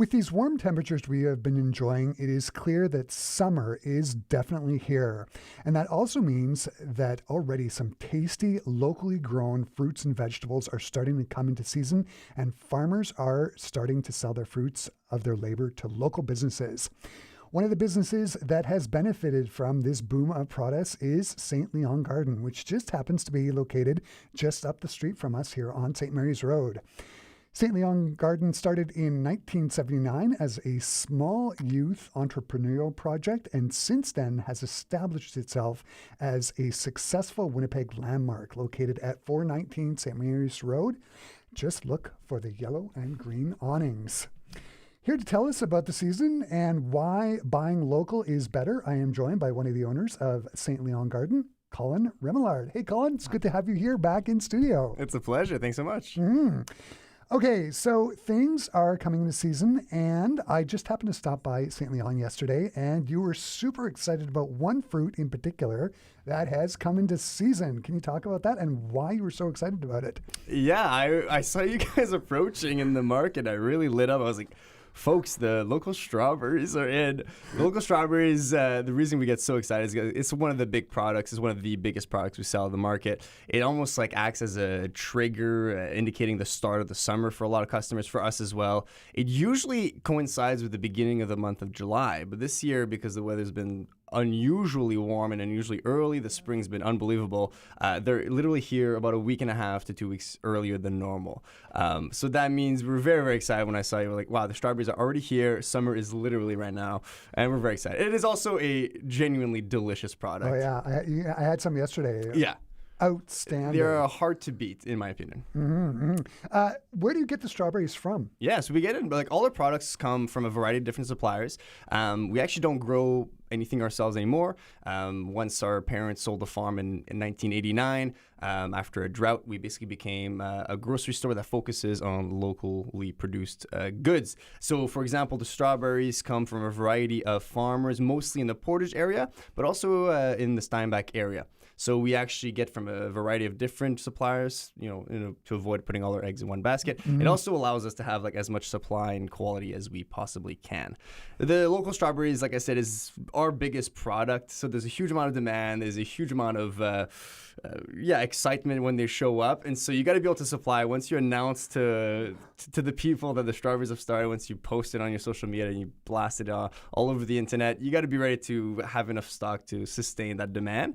With these warm temperatures we have been enjoying, it is clear that summer is definitely here. And that also means that already some tasty, locally grown fruits and vegetables are starting to come into season, and farmers are starting to sell their fruits of their labor to local businesses. One of the businesses that has benefited from this boom of produce is St. Leon Garden, which just happens to be located just up the street from us here on St. Mary's Road. St. Leon Garden started in 1979 as a small youth entrepreneurial project, and since then has established itself as a successful Winnipeg landmark located at 419 St. Mary's Road. Just look for the yellow and green awnings. Here to tell us about the season and why buying local is better, I am joined by one of the owners of St. Leon Garden, Colin Rémillard. Hey, Colin, it's good to have you here back in studio. It's a pleasure. Thanks so much. Okay, so things are coming into season, and I just happened to stop by St. Leon yesterday, and you were super excited about one fruit in particular that has come into season. Can you talk about that and why you were so excited about it? Yeah, I saw you guys approaching in the market. I really lit up. I was like, folks, the local strawberries are in. The local strawberries, the reason we get so excited is it's one of the big products. It's one of the biggest products we sell in the market. It almost like acts as a trigger, indicating the start of the summer for a lot of customers, for us as well. It usually coincides with the beginning of the month of July, but this year, because the weather's been unusually warm and unusually early, the spring's been unbelievable. They're literally here about a week and a half to 2 weeks earlier than normal. So that means we're very, very excited when I saw you. We're like, wow, the strawberries are already here. Summer is literally right now, and we're very excited. It is also a genuinely delicious product. Oh, yeah. I had some yesterday. Yeah. Outstanding. They're hard to beat, in my opinion. Where do you get the strawberries from? Yeah, so we get it, like all our products come from a variety of different suppliers. We actually don't grow anything ourselves anymore. Once our parents sold the farm in 1989, after a drought, we basically became a grocery store that focuses on locally produced goods. So, for example, the strawberries come from a variety of farmers, mostly in the Portage area, but also in the Steinbach area. So we actually get from a variety of different suppliers, to avoid putting all our eggs in one basket. It also allows us to have like as much supply and quality as we possibly can. The local strawberries, like I said, is our biggest product. So there's a huge amount of demand. There's a huge amount of excitement when they show up. And so you got to be able to supply. Once you announce to the people that the strawberries have started, once you post it on your social media and you blast it all over the internet, you got to be ready to have enough stock to sustain that demand.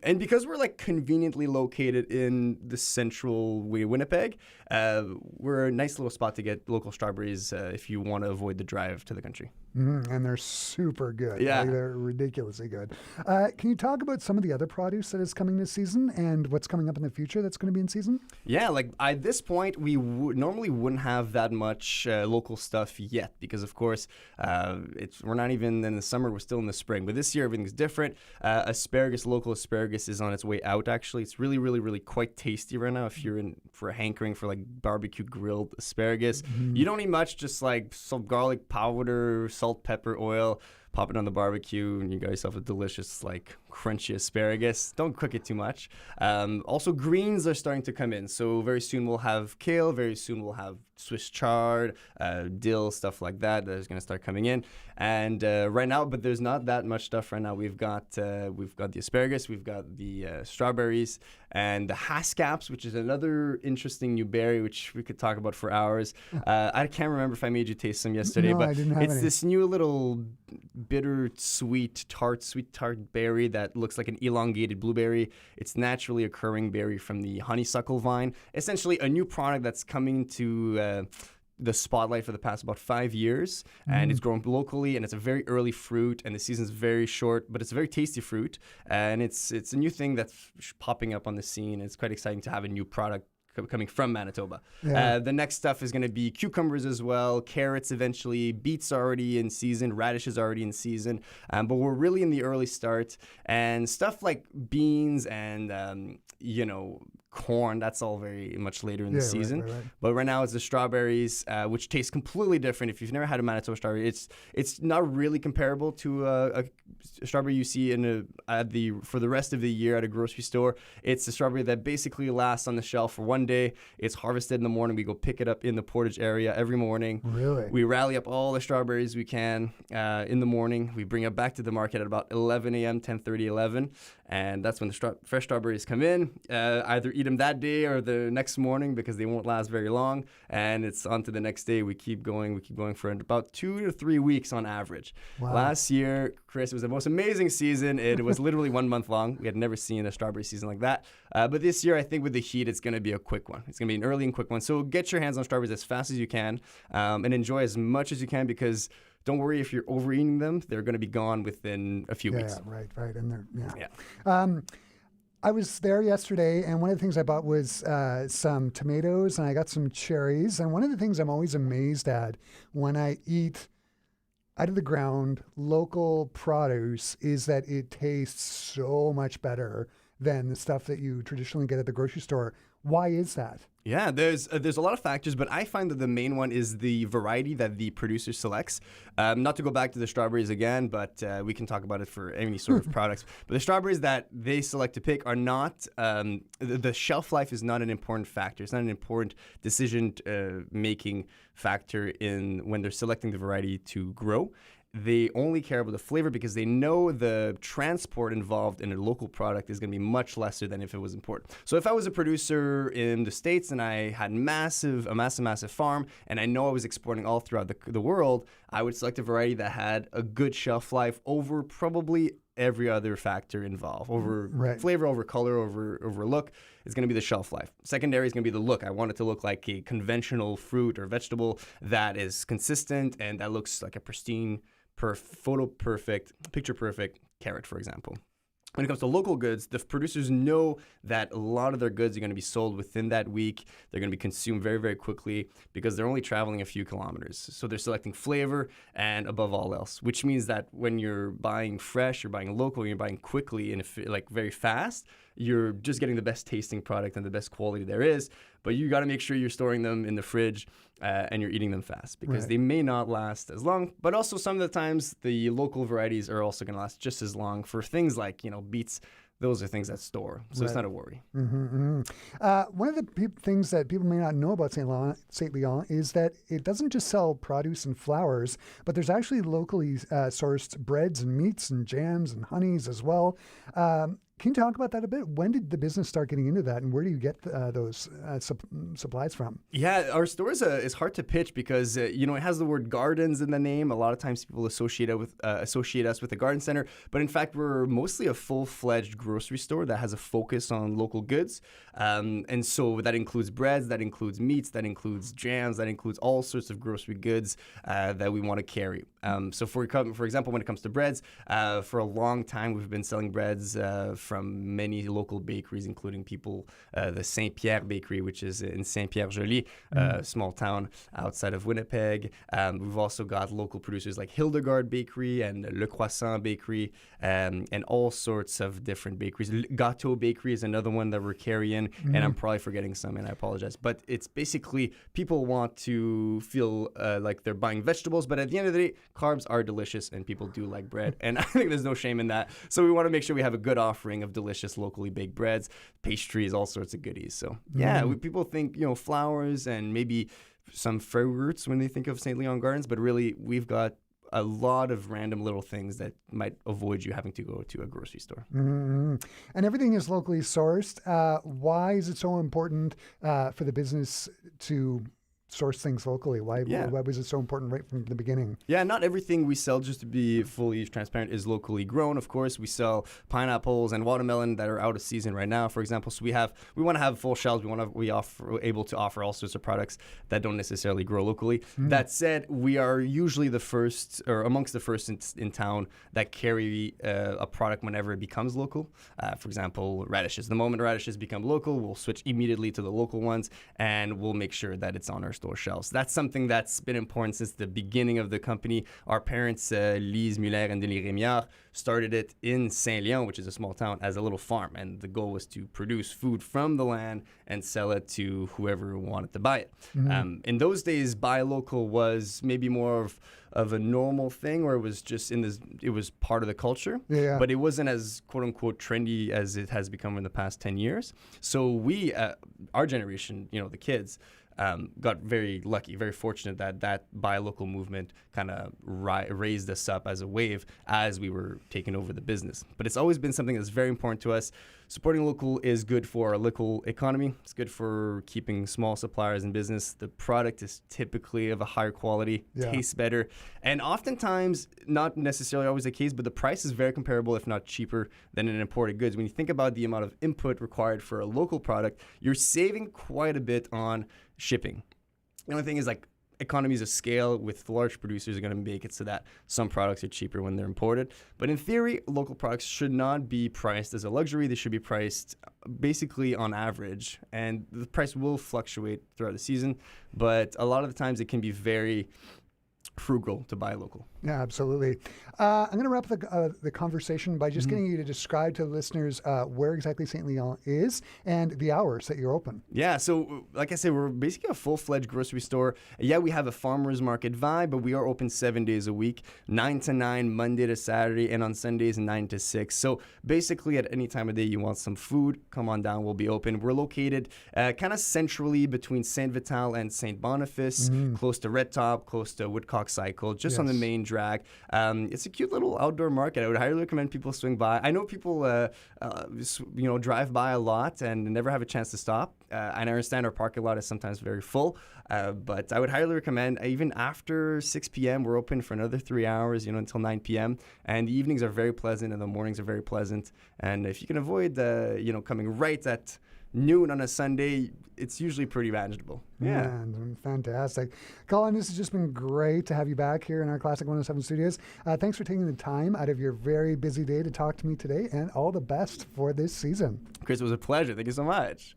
And because we're like conveniently located in the central Winnipeg, we're a nice little spot to get local strawberries if you want to avoid the drive to the country. And they're super good. Yeah. Like, they're ridiculously good. Can you talk about some of the other produce that is coming this season and what's coming up in the future that's going to be in season? Yeah, like at this point, we normally wouldn't have that much local stuff yet because, of course, we're not even in the summer. We're still in the spring. But this year, everything's different. Local asparagus is on its way out, actually. It's really, really, really quite tasty right now if you're in for a hankering for like barbecue grilled asparagus. You don't need much, just like some garlic powder, salt, pepper, oil. Pop it on the barbecue, and you got yourself a delicious, like, crunchy asparagus. Don't cook it too much. Also, greens are starting to come in. So very soon we'll have kale. Very soon we'll have Swiss chard, dill, stuff like that. That is going to start coming in. And right now, but there's not that much stuff right now. We've got the asparagus. We've got the strawberries and the haskaps, which is another interesting new berry, which we could talk about for hours. I can't remember if I made you taste some yesterday, No, but I didn't have any. This new little bitter, sweet tart berry that looks like an elongated blueberry. It's naturally occurring berry from the honeysuckle vine. Essentially, a new product that's coming to the spotlight for the past about 5 years, and it's grown locally, and it's a very early fruit, and the season's very short, but it's a very tasty fruit, and it's a new thing that's popping up on the scene. It's quite exciting to have a new product coming from Manitoba. Yeah. The next stuff is going to be cucumbers as well, carrots eventually, beets already in season, radishes already in season, but we're really in the early start, and stuff like beans and corn. That's all very much later in the Yeah, season. right. But right now it's the strawberries, which taste completely different. If you've never had a Manitoba strawberry, it's not really comparable to a strawberry you see for the rest of the year at a grocery store. It's a strawberry that basically lasts on the shelf for one day. It's harvested in the morning. We go pick it up in the Portage area every morning. Really? We rally up all the strawberries we can in the morning. We bring it back to the market at about 11 a.m., 10:30, 11. And that's when the fresh strawberries come in. Either eat them that day or the next morning because they won't last very long. And it's on to the next day. We keep going for about 2 to 3 weeks on average. Wow. Last year, Chris, it was the most amazing season. It was literally 1 month long. We had never seen a strawberry season like that. But this year, I think with the heat, it's going to be a quick one. It's going to be an early and quick one. So get your hands on strawberries as fast as you can and enjoy as much as you can because don't worry if you're overeating them. They're going to be gone within a few weeks. Yeah, right. And they're, I was there yesterday, and one of the things I bought was some tomatoes, and I got some cherries. And one of the things I'm always amazed at when I eat out of the ground local produce is that it tastes so much better than the stuff that you traditionally get at the grocery store. Why is that? Yeah, there's a lot of factors, but I find that the main one is the variety that the producer selects. Not to go back to the strawberries again, but we can talk about it for any sort of products. But the strawberries that they select to pick are not, the shelf life is not an important factor. It's not an important decision-making factor when they're selecting the variety to grow. They only care about the flavor because they know the transport involved in a local product is going to be much lesser than if it was imported. So if I was a producer in the States and I had a massive farm and I know I was exporting all throughout the world, I would select a variety that had a good shelf life over probably every other factor involved. Over flavor, over color, over look is going to be the shelf life. Secondary is going to be the look. I want it to look like a conventional fruit or vegetable that is consistent and that looks like a pristine, photo perfect, picture perfect carrot, for example. When it comes to local goods, the producers know that a lot of their goods are going to be sold within that week. They're going to be consumed very, very quickly because they're only traveling a few kilometers. So they're selecting flavor and above all else, which means that when you're buying fresh, you're buying local, you're buying quickly and very fast, you're just getting the best tasting product and the best quality there is. But you got to make sure you're storing them in the fridge and you're eating them fast because they may not last as long. But also some of the times the local varieties are also going to last just as long for things like, beets. Those are things that store. So it's not a worry. One of the things that people may not know about St. Leon is that it doesn't just sell produce and flowers, but there's actually locally sourced breads and meats and jams and honeys as well. Can you talk about that a bit? When did the business start getting into that, and where do you get those supplies from? Yeah, our store is hard to pitch because it has the word gardens in the name. A lot of times people associate us with a garden center, but in fact we're mostly a full-fledged grocery store that has a focus on local goods, and so that includes breads, that includes meats, that includes jams, that includes all sorts of grocery goods that we want to carry. So for example, when it comes to breads, for a long time we've been selling breads from many local bakeries, including the St. Pierre Bakery, which is in Saint-Pierre-Joli, a small town outside of Winnipeg. We've also got local producers like Hildegard Bakery and Le Croissant Bakery, and all sorts of different bakeries. Gâteau Bakery is another one that we're carrying, and I'm probably forgetting some, and I apologize. But it's basically people want to feel like they're buying vegetables, but at the end of the day, carbs are delicious, and people do like bread, and I think there's no shame in that. So we want to make sure we have a good offering of delicious locally baked breads, pastries, all sorts of goodies. So people think flowers and maybe some fruits when they think of St. Leon Gardens, but really we've got a lot of random little things that might avoid you having to go to a grocery store. And everything is locally sourced. Why is it so important for the business to source things locally? Why was it so important right from the beginning? Yeah, not everything we sell, just to be fully transparent, is locally grown. Of course, we sell pineapples and watermelon that are out of season right now, for example. So we want to have full shelves. We're able to offer all sorts of products that don't necessarily grow locally. That said, we are usually the first or amongst the first in town that carry a product whenever it becomes local. For example, radishes. The moment radishes become local, we'll switch immediately to the local ones, and we'll make sure that it's on our store shelves. That's something that's been important since the beginning of the company. Our parents, Lise Muller and Denis Rémillard, started it in Saint-Léon, which is a small town, as a little farm. And the goal was to produce food from the land and sell it to whoever wanted to buy it. In those days, buy local was maybe more of a normal thing, or it was just it was part of the culture, but it wasn't as quote unquote trendy as it has become in the past 10 years. So we, our generation, the kids, got very lucky, very fortunate that buy local movement kind of raised us up as a wave as we were taking over the business. But it's always been something that's very important to us. Supporting local is good for our local economy. It's good for keeping small suppliers in business. The product is typically of a higher quality, tastes better, and oftentimes, not necessarily always the case, but the price is very comparable, if not cheaper, than an imported goods. When you think about the amount of input required for a local product, you're saving quite a bit on shipping. The only thing is, like, economies of scale with large producers are going to make it so that some products are cheaper when they're imported. But in theory, local products should not be priced as a luxury. They should be priced basically on average. And the price will fluctuate throughout the season. But a lot of the times it can be very frugal to buy local. Yeah, absolutely. I'm going to wrap up the conversation by just getting you to describe to the listeners where exactly St. Leon is and the hours that you're open. Yeah, so like I said, we're basically a full-fledged grocery store. Yeah, we have a farmer's market vibe, but we are open 7 days a week, 9 to 9, Monday to Saturday, and on Sundays, 9 to 6. So basically, at any time of day you want some food, come on down, we'll be open. We're located kind of centrally between Saint Vital and Saint Boniface, close to Red Top, close to Woodcock Cycle, just on the main drag. It's a cute little outdoor market. I would highly recommend people swing by. I know people, drive by a lot and never have a chance to stop. And I understand our parking lot is sometimes very full, but I would highly recommend, even after 6 p.m., we're open for another 3 hours, until 9 p.m. And the evenings are very pleasant and the mornings are very pleasant. And if you can avoid coming right at noon on a Sunday, it's usually pretty manageable. Yeah. Man, fantastic. Colin, this has just been great to have you back here in our Classic 107 studios. Thanks for taking the time out of your very busy day to talk to me today, and all the best for this season. Chris, it was a pleasure. Thank you so much.